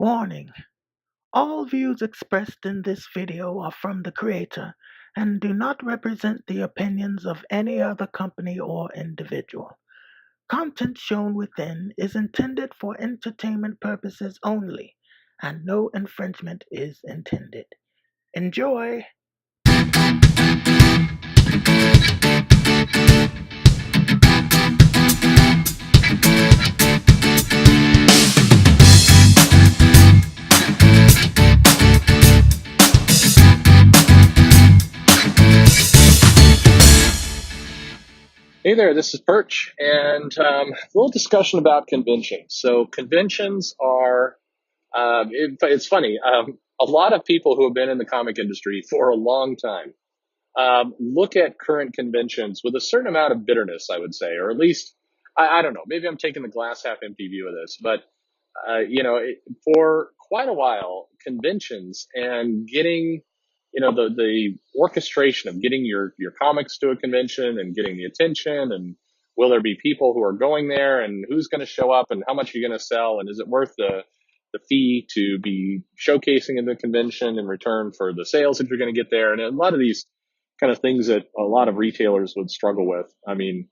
Warning: all views expressed in this video are from the creator and do not represent the opinions of any other company or individual. Content shown within is intended for entertainment purposes only, and no infringement is intended. Enjoy! Hey there, this is Perch, and a little discussion about conventions. So conventions are, it's funny, a lot of people who have been in the comic industry for a long time look at current conventions with a certain amount of bitterness, I would say, or at least, I don't know, maybe I'm taking the glass half empty view of this, but for quite a while, conventions and getting, the orchestration of getting your comics to a convention and getting the attention, and will there be people who are going there, and who's going to show up, and how much are you going to sell, and is it worth the fee to be showcasing in the convention in return for the sales that you're going to get there, and a lot of these kind of things that a lot of retailers would struggle with. I mean,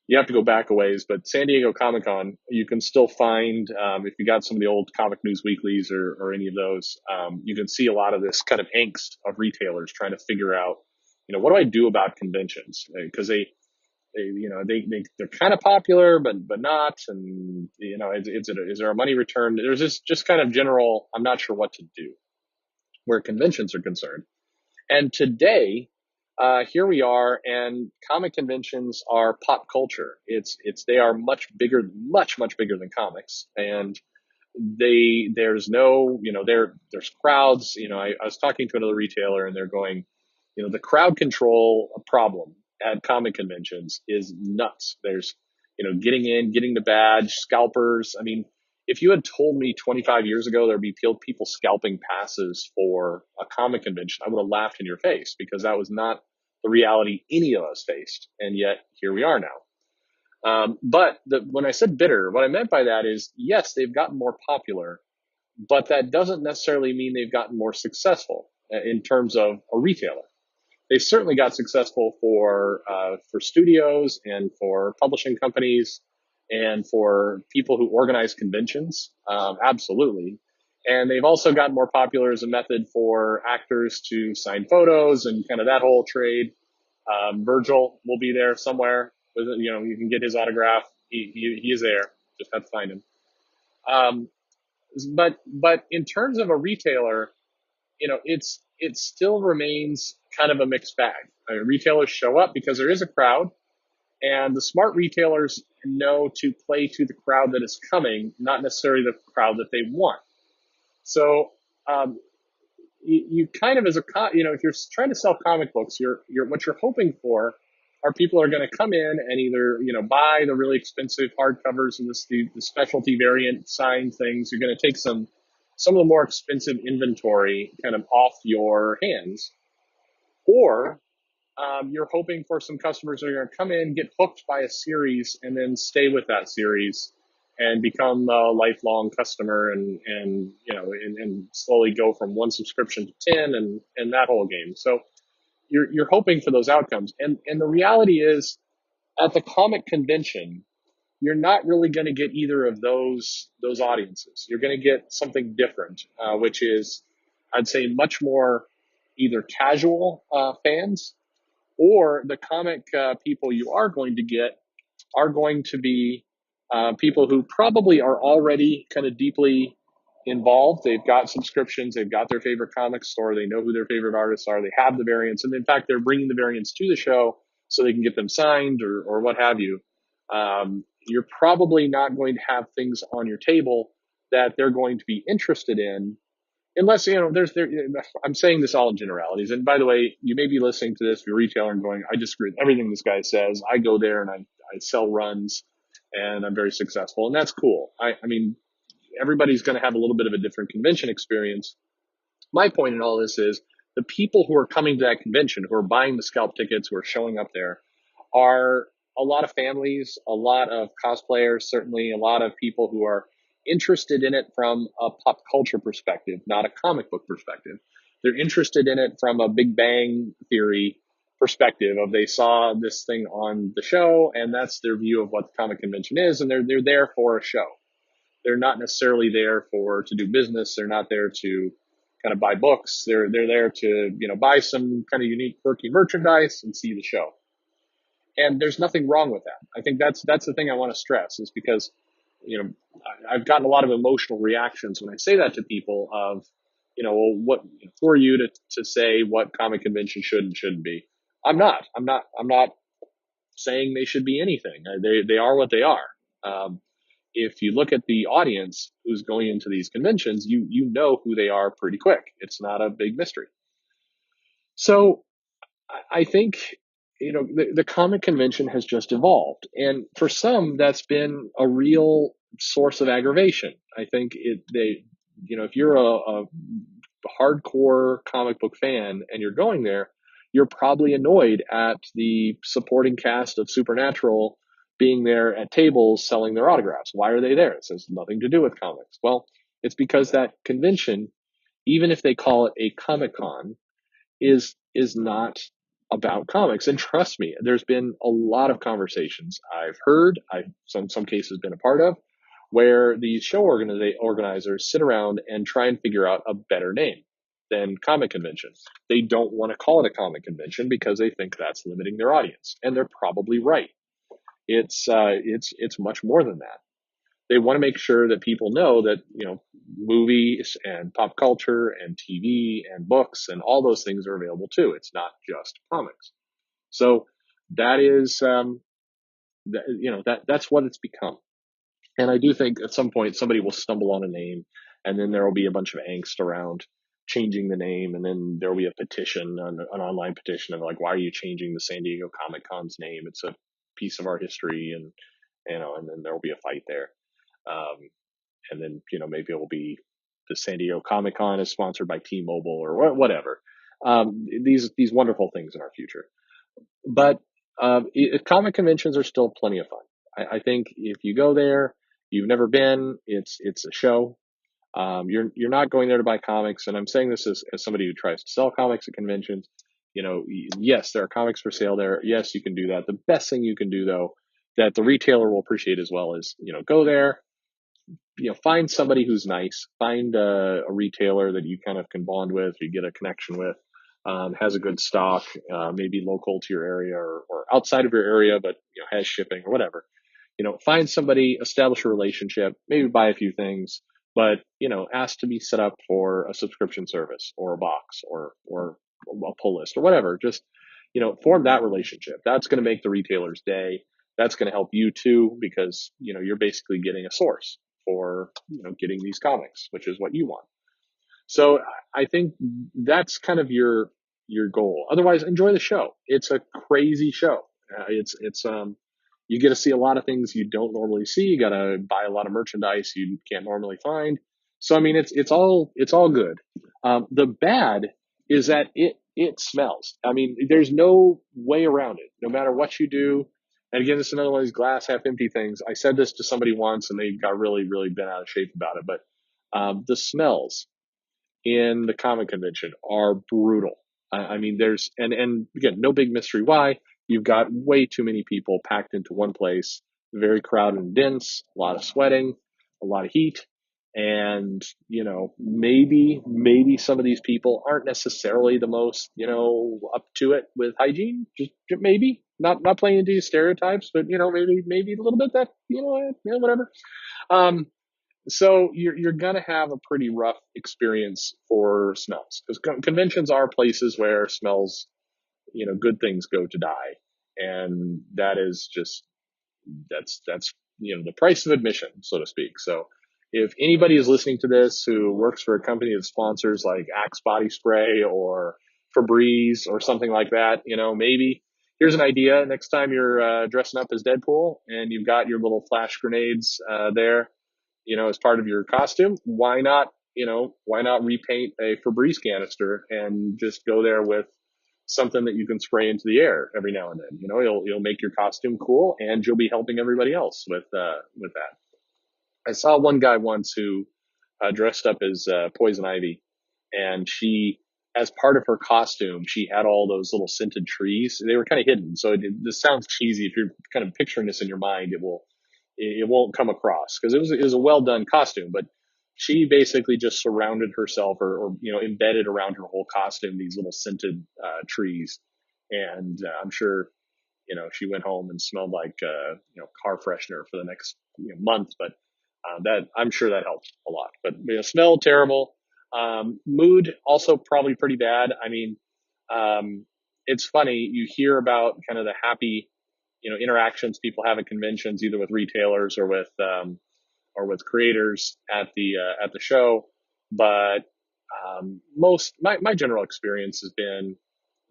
you have to go back a ways, but San Diego Comic Con, you can still find, if you got some of the old Comic News Weeklies or any of those, you can see a lot of this kind of angst of retailers trying to figure out, what do I do about conventions? Because they're kind of popular, but not, and is there a money return? There's this just kind of general, I'm not sure what to do where conventions are concerned. And today, here we are, and comic conventions are pop culture. They are much bigger, much bigger than comics, and there's no, there's crowds. I was talking to another retailer, and they're going, the crowd control problem at comic conventions is nuts. There's, getting in, getting the badge, scalpers. I mean, if you had told me 25 years ago there'd be people scalping passes for a comic convention, I would have laughed in your face, because that was not the reality any of us faced. And yet here we are now. But when I said bitter, what I meant by that is, yes, they've gotten more popular, but that doesn't necessarily mean they've gotten more successful in terms of a retailer. They certainly got successful for studios and for publishing companies and for people who organize conventions, absolutely. And they've also gotten more popular as a method for actors to sign photos and kind of that whole trade. Virgil will be there somewhere. You can get his autograph. He is there. Just have to find him. But in terms of a retailer, it still remains kind of a mixed bag. Retailers show up because there is a crowd, and the smart retailers know to play to the crowd that is coming, not necessarily the crowd that they want. So you kind of, if you're trying to sell comic books, what you're hoping for are people are going to come in and either buy the really expensive hardcovers and the specialty variant signed things. You're going to take some of the more expensive inventory kind of off your hands, or you're hoping for some customers that are going to come in, get hooked by a series, and then stay with that series and become a lifelong customer, and slowly go from one subscription to 10 and that whole game. So you're hoping for those outcomes. And the reality is, at the comic convention, you're not really going to get either of those audiences. You're going to get something different, which is, I'd say, much more either casual fans, or the comic people you are going to get are going to be people who probably are already kind of deeply involved. They've got subscriptions, they've got their favorite comic store, they know who their favorite artists are, they have the variants, and in fact, they're bringing the variants to the show so they can get them signed or what have you. You're probably not going to have things on your table that they're going to be interested in, unless, I'm saying this all in generalities. And by the way, you may be listening to this, if you're a retailer, and going, I disagree with everything this guy says. I go there and I sell runs, and I'm very successful, and that's cool. I mean, everybody's going to have a little bit of a different convention experience. My point in all this is, the people who are coming to that convention, who are buying the scalp tickets, who are showing up there, are a lot of families, a lot of cosplayers, certainly a lot of people who are interested in it from a pop culture perspective, not a comic book perspective. They're interested in it from a Big Bang Theory perspective of they saw this thing on the show and that's their view of what the comic convention is, and they're there for a show. They're not necessarily there for to do business. They're not there to kind of buy books. They're there to, buy some kind of unique quirky merchandise and see the show. And there's nothing wrong with that. I think that's the thing I want to stress, is because, I've gotten a lot of emotional reactions when I say that to people of, well, who are you to say what comic convention should and shouldn't be? I'm not saying they should be anything. They are what they are. If you look at the audience who's going into these conventions, you know who they are pretty quick. It's not a big mystery. So I think, the comic convention has just evolved, and for some that's been a real source of aggravation. I think if you're a hardcore comic book fan and you're going there, you're probably annoyed at the supporting cast of Supernatural being there at tables selling their autographs. Why are they there? It has nothing to do with comics. Well, it's because that convention, even if they call it a Comic Con, is not about comics. And trust me, there's been a lot of conversations I've heard, I've some cases been a part of, where these show organizers sit around and try and figure out a better name than comic convention. They don't want to call it a comic convention because they think that's limiting their audience, and they're probably right. It's much more than that. They want to make sure that people know that, movies and pop culture and TV and books and all those things are available too. It's not just comics. So that is, that's what it's become. And I do think at some point somebody will stumble on a name, and then there will be a bunch of angst around changing the name, and then there will be a petition, an online petition of like, why are you changing the San Diego Comic Con's name? It's a piece of our history, and and then there will be a fight there. Um, and then, maybe it will be the San Diego Comic Con is sponsored by T-Mobile or whatever. These wonderful things in our future. But comic conventions are still plenty of fun. I think if you go there, you've never been, it's a show. You're not going there to buy comics, and I'm saying this as somebody who tries to sell comics at conventions. Yes, there are comics for sale there. Yes, you can do that. The best thing you can do, though, that the retailer will appreciate as well, is go there, find somebody who's nice, find a retailer that you kind of can bond with, you get a connection with, has a good stock, maybe local to your area or outside of your area, but has shipping or whatever. Find somebody, establish a relationship, maybe buy a few things, but ask to be set up for a subscription service or a box or a pull list or whatever. Just form that relationship. That's going to make the retailer's day. That's going to help you too, because you're basically getting a source for getting these comics, which is what you want. So I think that's kind of your goal. Otherwise, enjoy the show. It's a crazy show. It's you get to see a lot of things you don't normally see. You got to buy a lot of merchandise you can't normally find. So I mean, it's all good. The bad is that it smells. I mean, there's no way around it. No matter what you do. And again, this is another one of these glass half empty things. I said this to somebody once, and they got really, really bent out of shape about it. But the smells in the comic convention are brutal. I mean, there's and again, no big mystery why. You've got way too many people packed into one place, very crowded and dense, a lot of sweating, a lot of heat, and maybe some of these people aren't necessarily the most up to it with hygiene. Just maybe not playing into stereotypes, but maybe a little bit that whatever. So you're gonna have a pretty rough experience for smells, because conventions are places where smells, good things go to die, and that is just that's the price of admission, so to speak. So if anybody is listening to this who works for a company that sponsors like Axe body spray or Febreze or something like that, maybe here's an idea. Next time you're dressing up as Deadpool and you've got your little flash grenades there, as part of your costume, why not repaint a Febreze canister and just go there with something that you can spray into the air every now and then. You'll make your costume cool, and you'll be helping everybody else with that. I saw one guy once who dressed up as Poison Ivy, and she, as part of her costume, she had all those little scented trees. They were kind of hidden, so this sounds cheesy. If you're kind of picturing this in your mind, it won't come across because it was a well done costume. But she basically just surrounded herself, or embedded around her whole costume these little scented trees, and I'm sure she went home and smelled like car freshener for the next month. But that, I'm sure that helped a lot. But smell terrible. Mood also probably pretty bad. I mean, it's funny, you hear about kind of the happy interactions people have at conventions, either with retailers or with creators at the show. But most my general experience has been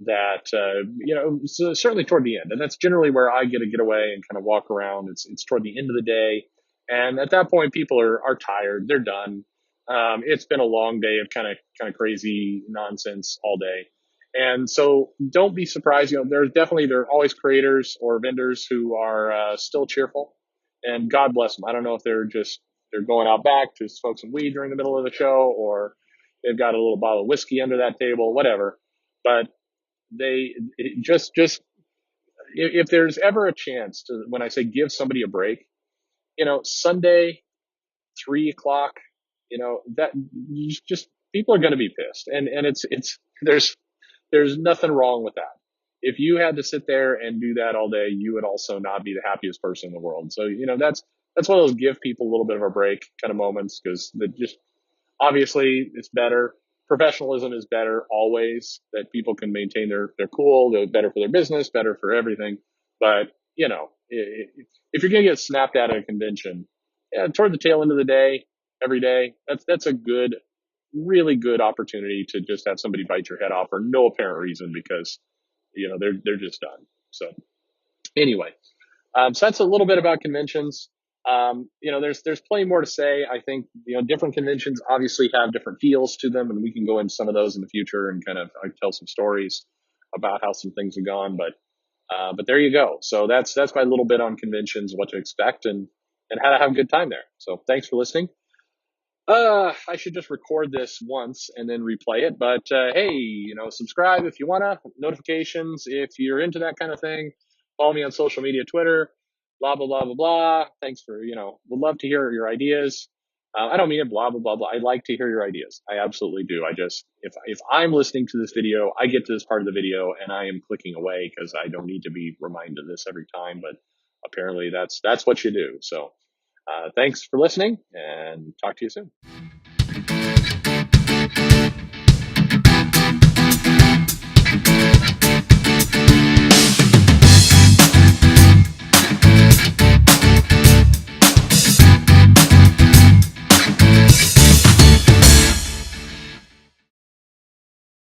that so certainly toward the end, and that's generally where I get to get away and kind of walk around. It's toward the end of the day, and at that point, people are tired, they're done. It's been a long day of kind of crazy nonsense all day, and so don't be surprised. There are always creators or vendors who are still cheerful, and God bless them. I don't know if they're going out back to smoke some weed during the middle of the show, or they've got a little bottle of whiskey under that table, whatever. But they just if there's ever a chance to, when I say give somebody a break, Sunday 3 o'clock, that you just, people are going to be pissed, and it's there's nothing wrong with that. If you had to sit there and do that all day, you would also not be the happiest person in the world. So that's one of those give people a little bit of a break kind of moments, because just obviously it's better. Professionalism is better always, that people can maintain their cool. They're better for their business, better for everything. But if you're going to get snapped at a convention, toward the tail end of the day, every day, that's a really good opportunity to just have somebody bite your head off for no apparent reason, because they're just done. So anyway, so that's a little bit about conventions. There's plenty more to say. I think different conventions obviously have different feels to them, and we can go into some of those in the future and kind of tell some stories about how some things have gone. But there you go. So that's my little bit on conventions, what to expect, and how to have a good time there. So thanks for listening. I should just record this once and then replay it. But hey, subscribe if you wanna, notifications if you're into that kind of thing. Follow me on social media, Twitter, blah blah blah blah blah. Thanks for would love to hear your ideas. I don't mean it blah blah blah blah. I like to hear your ideas. I absolutely do. I just, if I'm listening to this video, I get to this part of the video and I am clicking away because I don't need to be reminded of this every time. But apparently that's what you do. So thanks for listening, and talk to you soon.